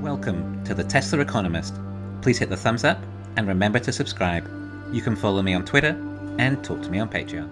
Welcome to the Tesla Economist. Please hit the thumbs up and remember to subscribe. You can follow me on Twitter and talk to me on Patreon.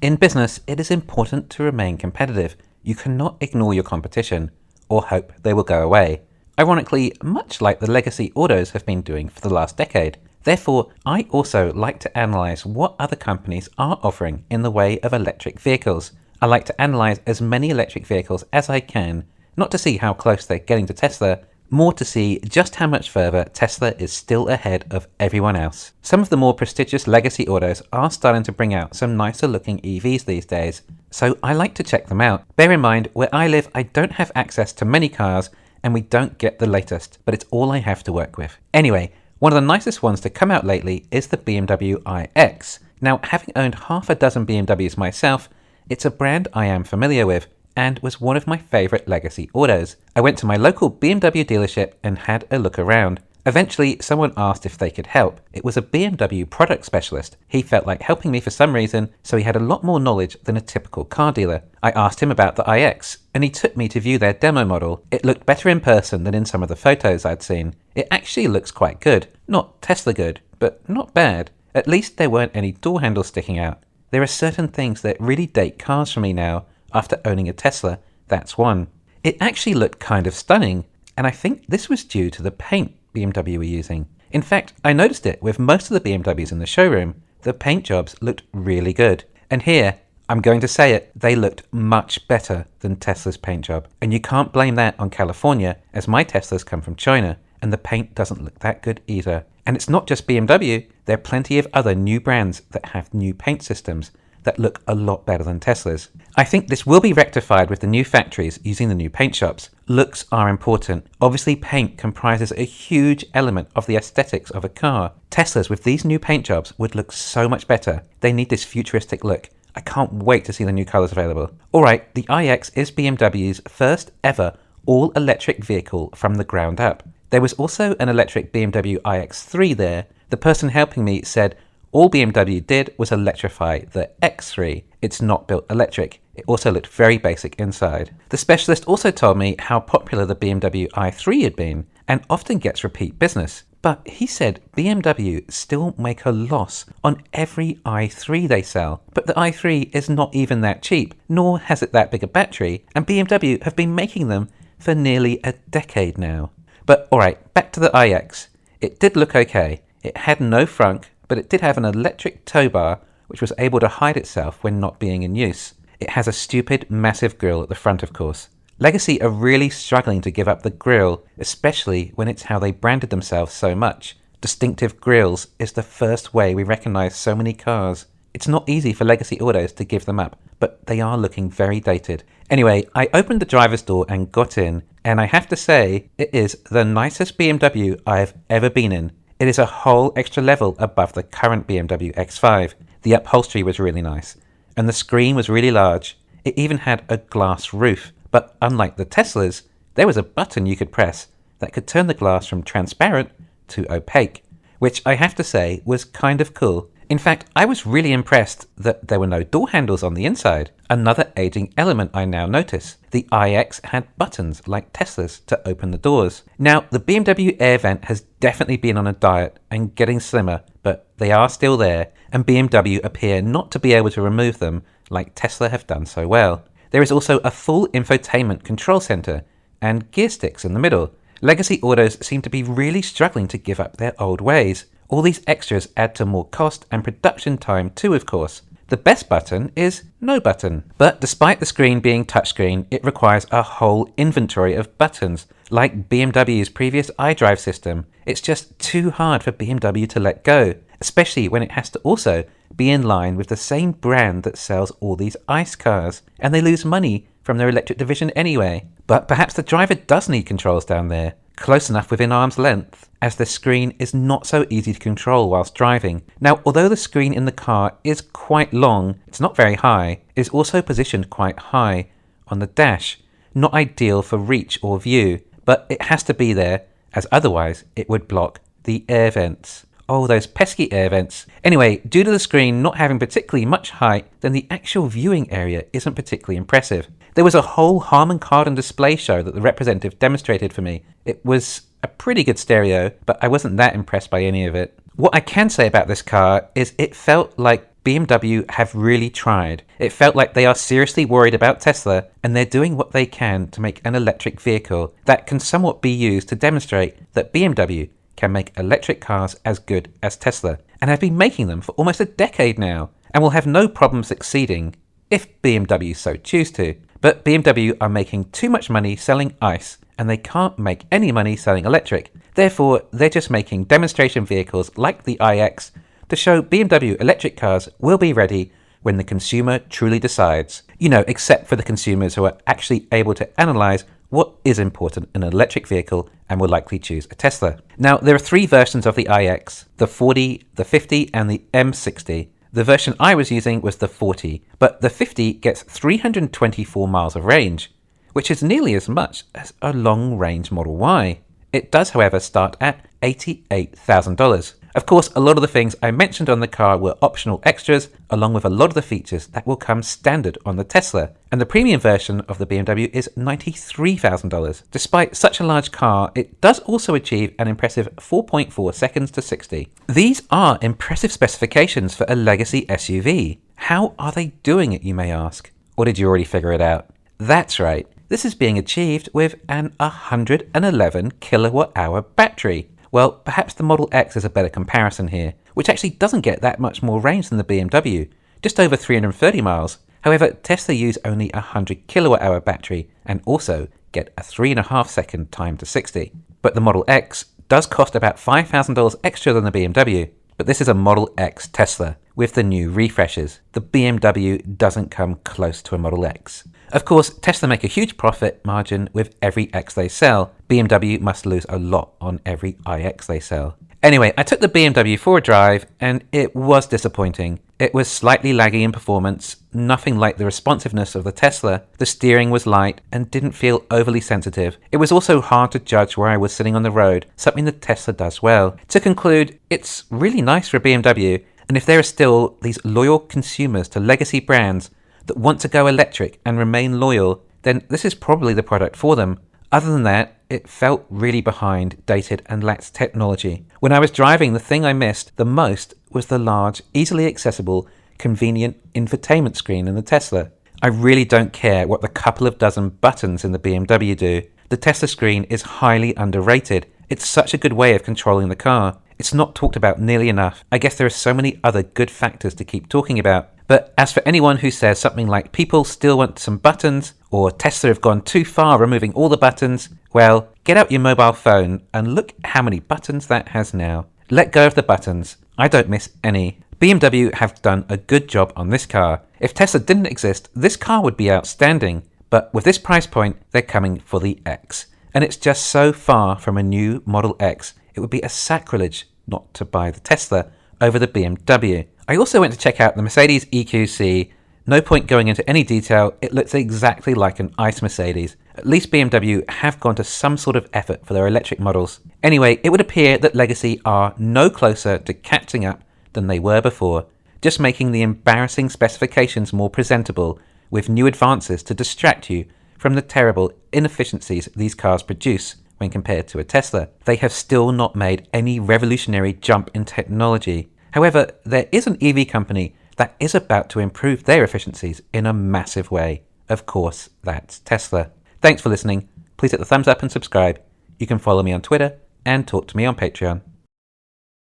In business, it is important to remain competitive. You cannot ignore your competition or hope they will go away. Ironically, much like the legacy autos have been doing for the last decade. Therefore, I also like to analyze what other companies are offering in the way of electric vehicles. I like to analyze as many electric vehicles as I can, not to see how close they're getting to Tesla, more to see just how much further Tesla is still ahead of everyone else. Some of the more prestigious legacy autos are starting to bring out some nicer looking EVs these days, so I like to check them out. Bear in mind, where I live, I don't have access to many cars and we don't get the latest, but it's all I have to work with. Anyway, one of the nicest ones to come out lately is the BMW iX. Now, having owned half a dozen BMWs myself, it's a brand I am familiar with and was one of my favourite legacy autos. I went to my local BMW dealership and had a look around. Eventually, someone asked if they could help. It was a BMW product specialist. He felt like helping me for some reason, so he had a lot more knowledge than a typical car dealer. I asked him about the iX, and he took me to view their demo model. It looked better in person than in some of the photos I'd seen. It actually looks quite good. Not Tesla good, but not bad. At least there weren't any door handles sticking out. There are certain things that really date cars for me now. After owning a Tesla, that's one. It actually looked kind of stunning, and I think this was due to the paint BMW were using. In fact, I noticed it with most of the BMWs in the showroom. The paint jobs looked really good. And here, I'm going to say it, they looked much better than Tesla's paint job. And you can't blame that on California, as my Teslas come from China, and the paint doesn't look that good either. And it's not just BMW, there are plenty of other new brands that have new paint systems that look a lot better than Tesla's. I think this will be rectified with the new factories using the new paint shops. Looks are important. Obviously, paint comprises a huge element of the aesthetics of a car. Teslas with these new paint jobs would look so much better. They need this futuristic look. I can't wait to see the new colours available. Alright, the iX is BMW's first ever all-electric vehicle from the ground up. There was also an electric BMW iX3 there. The person helping me said, all BMW did was electrify the X3. It's not built electric. It also looked very basic inside. The specialist also told me how popular the BMW i3 had been and often gets repeat business. But he said BMW still make a loss on every i3 they sell. But the i3 is not even that cheap, nor has it that big a battery, and BMW have been making them for nearly a decade now. But alright, back to the iX. It did look okay. It had no frunk, but it did have an electric tow bar which was able to hide itself when not being in use. It has a stupid, massive grille at the front, of course. Legacy are really struggling to give up the grille, especially when it's how they branded themselves so much. Distinctive grilles is the first way we recognise so many cars. It's not easy for Legacy autos to give them up, but they are looking very dated. Anyway, I opened the driver's door and got in, and I have to say, it is the nicest BMW I have ever been in. It is a whole extra level above the current BMW X5. The upholstery was really nice, and the screen was really large. It even had a glass roof, but unlike the Teslas, there was a button you could press that could turn the glass from transparent to opaque, which I have to say was kind of cool. In fact, I was really impressed that there were no door handles on the inside. Another aging element I now notice. The iX had buttons like Tesla's to open the doors. Now, the BMW air vent has definitely been on a diet and getting slimmer, but they are still there, and BMW appear not to be able to remove them like Tesla have done so well. There is also a full infotainment control center and gear sticks in the middle. Legacy autos seem to be really struggling to give up their old ways. All these extras add to more cost and production time too, of course. The best button is no button. But despite the screen being touchscreen, it requires a whole inventory of buttons, like BMW's previous iDrive system. It's just too hard for BMW to let go, especially when it has to also be in line with the same brand that sells all these ICE cars, and they lose money from their electric division anyway. But perhaps the driver does need controls down there, close enough within arm's length, as the screen is not so easy to control whilst driving. Now, although the screen in the car is quite long, it's not very high, it is also positioned quite high on the dash, not ideal for reach or view, but it has to be there, as otherwise it would block the air vents. Oh, those pesky air vents. Anyway, due to the screen not having particularly much height, then the actual viewing area isn't particularly impressive. There was a whole Harman Kardon display show that the representative demonstrated for me. It was a pretty good stereo, but I wasn't that impressed by any of it. What I can say about this car is it felt like BMW have really tried. It felt like they are seriously worried about Tesla, and they're doing what they can to make an electric vehicle that can somewhat be used to demonstrate that BMW can make electric cars as good as Tesla, and have been making them for almost a decade now, and will have no problem succeeding if BMW so choose to. But BMW are making too much money selling ICE, and they can't make any money selling electric. Therefore, they're just making demonstration vehicles like the iX to show BMW electric cars will be ready when the consumer truly decides. You know, except for the consumers who are actually able to analyze what is important in an electric vehicle and will likely choose a Tesla. Now, there are 3 versions of the iX, the 40, the 50, and the M60. The version I was using was the 40, but the 50 gets 324 miles of range, which is nearly as much as a long-range Model Y. It does, however, start at $88,000. Of course, a lot of the things I mentioned on the car were optional extras, along with a lot of the features that will come standard on the Tesla. And the premium version of the BMW is $93,000. Despite such a large car, it does also achieve an impressive 4.4 seconds to 60. These are impressive specifications for a legacy SUV. How are they doing it, you may ask? Or did you already figure it out? That's right. This is being achieved with an 111 kilowatt-hour battery. Well, perhaps the Model X is a better comparison here, which actually doesn't get that much more range than the BMW, just over 330 miles. However, Tesla use only a 100 kilowatt-hour battery and also get a 3.5 second time to 60. But the Model X does cost about $5,000 extra than the BMW. But this is a Model X Tesla with the new refreshes. The BMW doesn't come close to a Model X. Of course, Tesla make a huge profit margin with every X they sell. BMW must lose a lot on every iX they sell. Anyway, I took the BMW for a drive and it was disappointing. It was slightly laggy in performance, nothing like the responsiveness of the Tesla. The steering was light and didn't feel overly sensitive. It was also hard to judge where I was sitting on the road, something the Tesla does well. To conclude, it's really nice for a BMW, and if there are still these loyal consumers to legacy brands that want to go electric and remain loyal, then this is probably the product for them. Other than that, it felt really behind, dated, and lacked technology. When I was driving, the thing I missed the most was the large, easily accessible, convenient infotainment screen in the Tesla. I really don't care what the couple of dozen buttons in the BMW do. The Tesla screen is highly underrated. It's such a good way of controlling the car. It's not talked about nearly enough. I guess there are so many other good factors to keep talking about. But as for anyone who says something like people still want some buttons, or Tesla have gone too far removing all the buttons, well, get out your mobile phone and look how many buttons that has now. Let go of the buttons. I don't miss any. BMW have done a good job on this car. If Tesla didn't exist, this car would be outstanding. But with this price point, they're coming for the X. And it's just so far from a new Model X, it would be a sacrilege not to buy the Tesla over the BMW. I also went to check out the Mercedes EQC. No point going into any detail, it looks exactly like an ICE Mercedes. At least BMW have gone to some sort of effort for their electric models. Anyway, it would appear that Legacy are no closer to catching up than they were before, just making the embarrassing specifications more presentable with new advances to distract you from the terrible inefficiencies these cars produce when compared to a Tesla. They have still not made any revolutionary jump in technology. However, there is an EV company that is about to improve their efficiencies in a massive way. Of course, that's Tesla. Thanks for listening. Please hit the thumbs up and subscribe. You can follow me on Twitter and talk to me on Patreon.